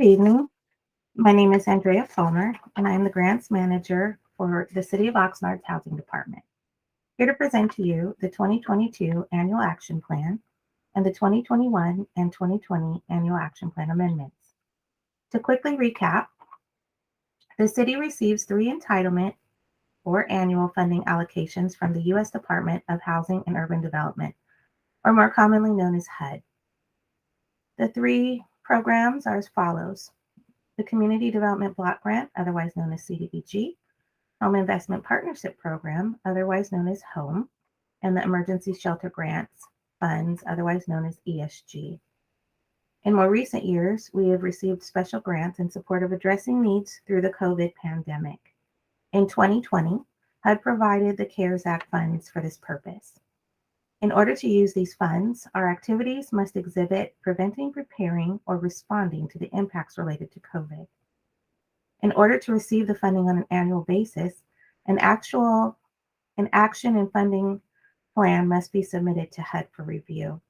Good evening. My name is Andrea Fulmer, and I am the Grants Manager for the City of Oxnard's Housing Department. Here to present to you the 2022 Annual Action Plan and the 2021 and 2020 Annual Action Plan amendments. To quickly recap, the City receives three entitlement or annual funding allocations from the U.S. Department of Housing and Urban Development, or more commonly known as HUD. The three programs are as follows: the Community Development Block Grant, otherwise known as CDBG, Home Investment Partnership Program, otherwise known as HOME, and the Emergency Shelter Grants Funds, otherwise known as ESG. In more recent years, we have received special grants in support of addressing needs through the COVID pandemic. In 2020, HUD provided the CARES Act funds for this purpose. In order to use these funds, our activities must exhibit preventing, preparing, or responding to the impacts related to COVID. In order to receive the funding on an annual basis, an action and funding plan must be submitted to HUD for review.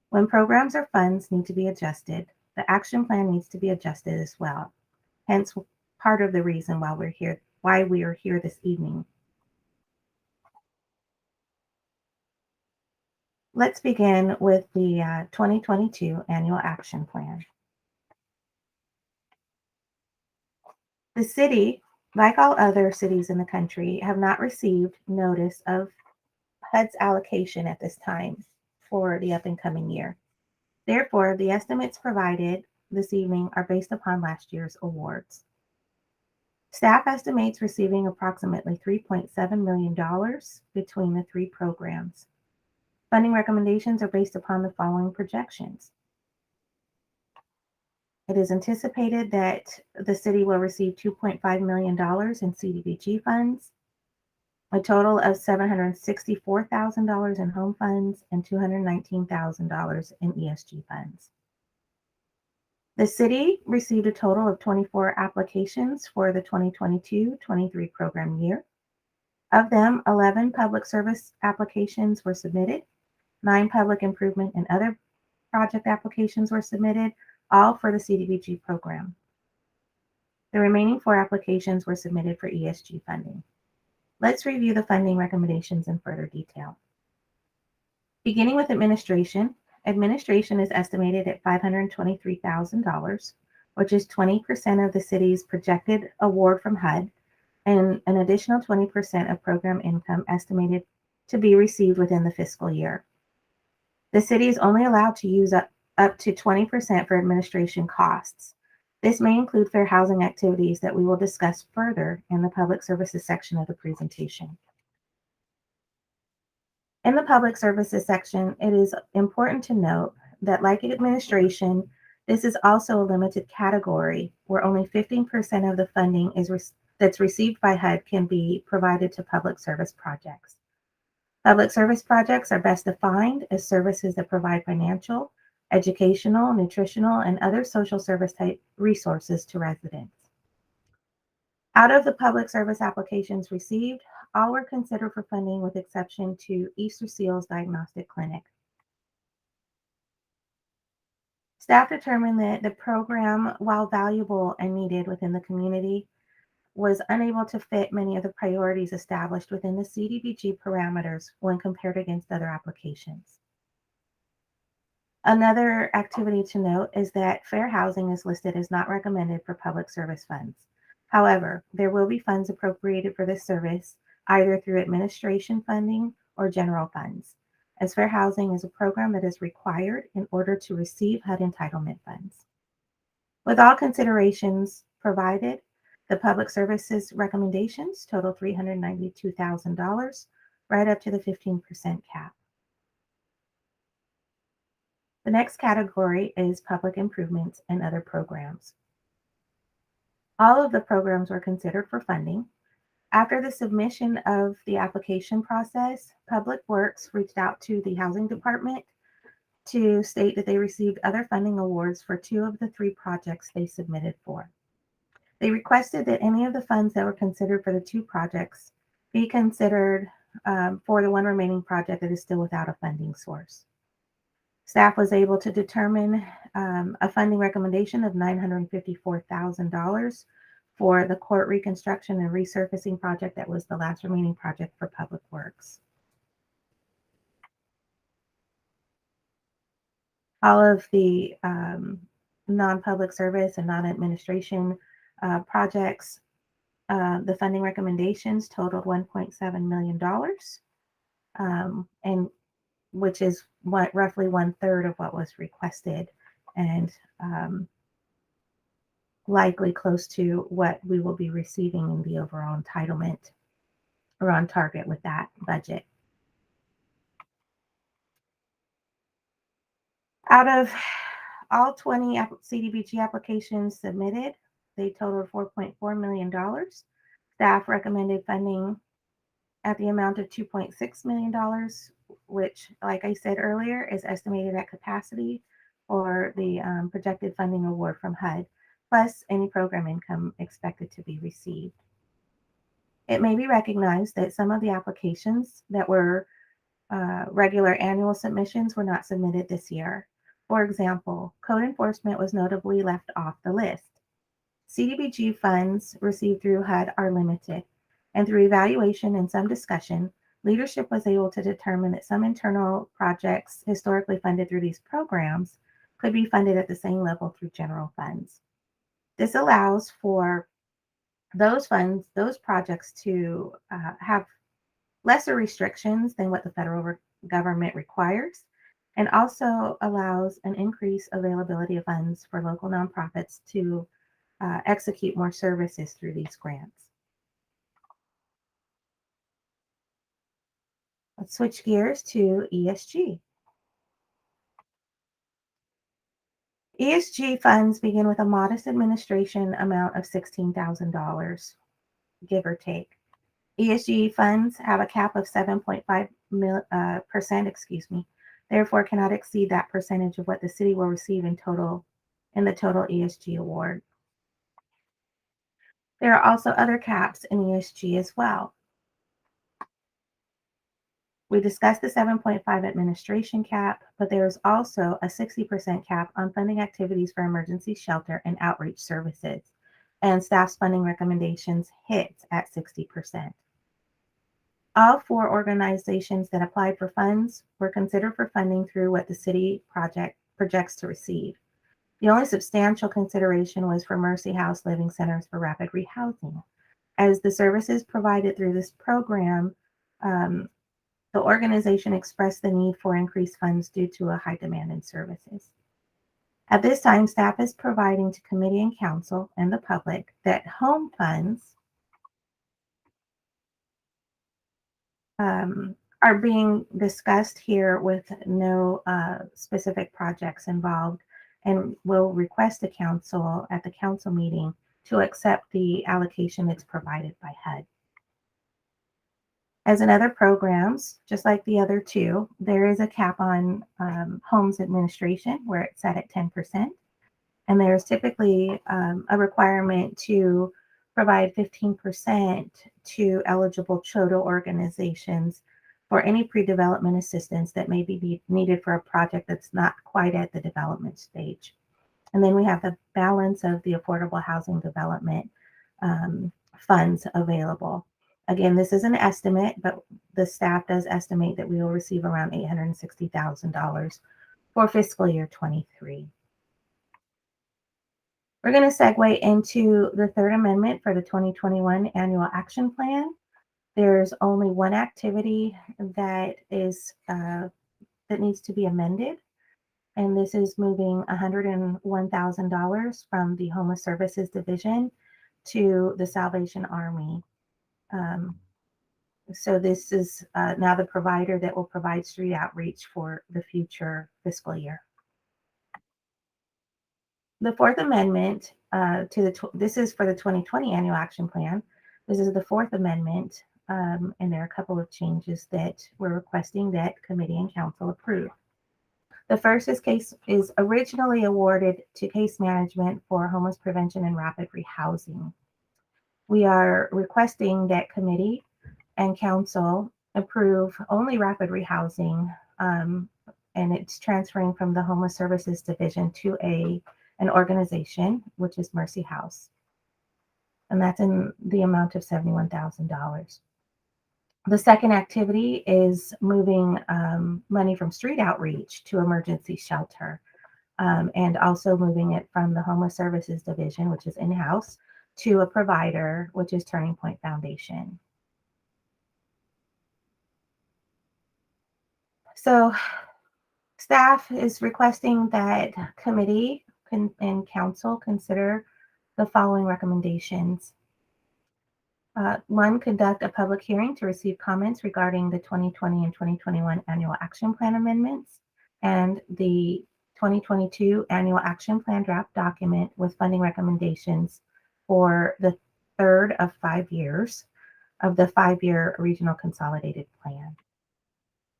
When programs or funds need to be adjusted, the action plan needs to be adjusted as well. Hence, part of the reason why we are here this evening. Let's begin with the 2022 Annual Action Plan. The city, like all other cities in the country, have not received notice of HUD's allocation at this time for the up and coming year. Therefore, the estimates provided this evening are based upon last year's awards. Staff estimates receiving approximately $3.7 million between the three programs. Funding recommendations are based upon the following projections. It is anticipated that the city will receive $2.5 million in CDBG funds, a total of $764,000 in home funds, and $219,000 in ESG funds. The city received a total of 24 applications for the 2022-23 program year. Of them, 11 public service applications were submitted, 9 public improvement and other project applications were submitted, all for the CDBG program. The remaining 4 applications were submitted for ESG funding. Let's review the funding recommendations in further detail. Beginning with administration is estimated at $523,000, which is 20% of the city's projected award from HUD, and an additional 20% of program income estimated to be received within the fiscal year. The city is only allowed to use up to 20% for administration costs. This may include fair housing activities that we will discuss further in the public services section of the presentation. In the public services section, it is important to note that, like administration, this is also a limited category where only 15% of the funding that's received by HUD can be provided to public service projects. Public service projects are best defined as services that provide financial, educational, nutritional, and other social service type resources to residents. Out of the public service applications received, all were considered for funding with exception to Easter Seals Diagnostic Clinic. Staff determined that the program, while valuable and needed within the community, was unable to fit many of the priorities established within the CDBG parameters when compared against other applications. Another activity to note is that fair housing is listed as not recommended for public service funds. However, there will be funds appropriated for this service either through administration funding or general funds, as fair housing is a program that is required in order to receive HUD entitlement funds. With all considerations provided, the public services recommendations total $392,000, right up to the 15% cap. The next category is public improvements and other programs. All of the programs were considered for funding. After the submission of the application process, Public Works reached out to the Housing Department to state that they received other funding awards for 2 of the 3 projects they submitted for. They requested that any of the funds that were considered for the 2 projects be considered for the one remaining project that is still without a funding source. Staff was able to determine a funding recommendation of $954,000 for the court reconstruction and resurfacing project that was the last remaining project for Public Works. All of the non-public service and non-administration projects, the funding recommendations totaled $1.7 million, and which is roughly 1/3 of what was requested, and likely close to what we will be receiving in the overall entitlement. We're on target with that budget. Out of all 20 CDBG applications submitted, they totaled $4.4 million. Staff recommended funding at the amount of $2.6 million, which, like I said earlier, is estimated at capacity for the projected funding award from HUD, plus any program income expected to be received. It may be recognized that some of the applications that were regular annual submissions were not submitted this year. For example, code enforcement was notably left off the list. CDBG funds received through HUD are limited, and through evaluation and some discussion, leadership was able to determine that some internal projects historically funded through these programs could be funded at the same level through general funds. This allows for those funds, those projects to have lesser restrictions than what the federal government requires, and also allows an increased availability of funds for local nonprofits to execute more services through these grants. Let's switch gears to ESG. ESG funds begin with a modest administration amount of $16,000, give or take. ESG funds have a cap of 7.5%, therefore cannot exceed that percentage of what the city will receive in the total ESG award. There are also other caps in ESG as well. We discussed the 7.5 administration cap, but there is also a 60% cap on funding activities for emergency shelter and outreach services, and staff's funding recommendations hit at 60%. All 4 organizations that applied for funds were considered for funding through what the city projects to receive. The only substantial consideration was for Mercy House Living Centers for Rapid Rehousing. As the services provided through this program, the organization expressed the need for increased funds due to a high demand in services. At this time, staff is providing to committee and council and the public that home funds are being discussed here with no specific projects involved, and will request the council at the council meeting to accept the allocation that's provided by HUD. As in other programs, just like the other 2, there is a cap on homes administration where it's set at 10%. And there's typically a requirement to provide 15% to eligible CHODO organizations for any pre-development assistance that may be needed for a project that's not quite at the development stage. And then we have the balance of the affordable housing development funds available. Again, this is an estimate, but the staff does estimate that we will receive around $860,000 for fiscal year 23. We're going to segue into the 3rd Amendment for the 2021 Annual Action Plan. There's only one activity that needs to be amended, and this is moving $101,000 from the Homeless Services Division to the Salvation Army. So this is now the provider that will provide street outreach for the future fiscal year. The 4th Amendment this is for the 2020 Annual Action Plan. This is the 4th Amendment, and there are a couple of changes that we're requesting that committee and council approve. The first is originally awarded to case management for homeless prevention and rapid rehousing. We are requesting that committee and council approve only rapid rehousing and it's transferring from the Homeless Services Division to an organization, which is Mercy House, and that's in the amount of $71,000. The second activity is moving money from street outreach to emergency shelter, and also moving it from the Homeless Services Division, which is in-house, to a provider, which is Turning Point Foundation. So staff is requesting that committee and council consider the following recommendations. One, conduct a public hearing to receive comments regarding the 2020 and 2021 Annual Action Plan amendments and the 2022 Annual Action Plan draft document with funding recommendations for the third of 5 years of the 5-year Regional Consolidated Plan.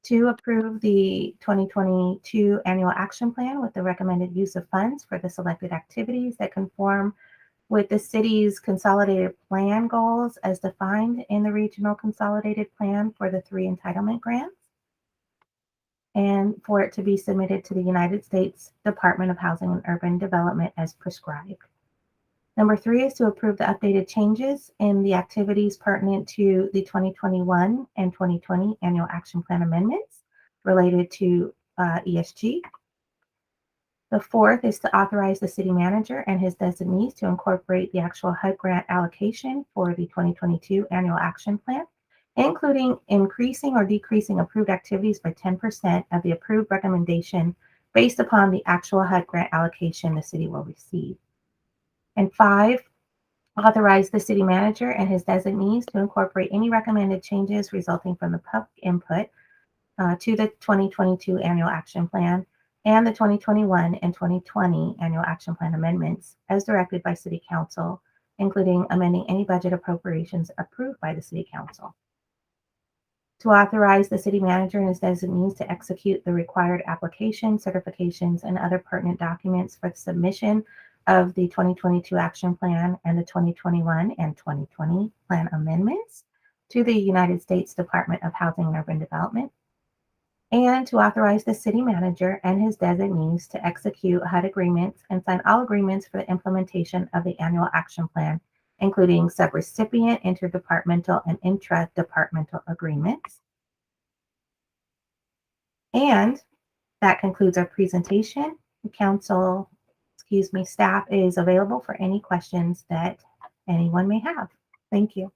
Two, approve the 2022 Annual Action Plan with the recommended use of funds for the selected activities that conform with the city's consolidated plan goals as defined in the Regional Consolidated Plan for the 3 entitlement grants, and for it to be submitted to the United States Department of Housing and Urban Development as prescribed. Number 3 is to approve the updated changes in the activities pertinent to the 2021 and 2020 Annual Action Plan amendments related to ESG. The fourth is to authorize the city manager and his designees to incorporate the actual HUD grant allocation for the 2022 Annual Action Plan, including increasing or decreasing approved activities by 10% of the approved recommendation based upon the actual HUD grant allocation the city will receive. And 5, authorize the city manager and his designees to incorporate any recommended changes resulting from the public input to the 2022 Annual Action Plan and the 2021 and 2020 Annual Action Plan amendments as directed by City Council, including amending any budget appropriations approved by the City Council. To authorize the city manager and his designees to execute the required applications, certifications, and other pertinent documents for the submission of the 2022 Action Plan and the 2021 and 2020 Plan amendments to the United States Department of Housing and Urban Development, and to authorize the city manager and his designees to execute HUD agreements and sign all agreements for the implementation of the Annual Action Plan, including subrecipient, interdepartmental, and intra-departmental agreements. And that concludes our presentation. The staff is available for any questions that anyone may have. Thank you.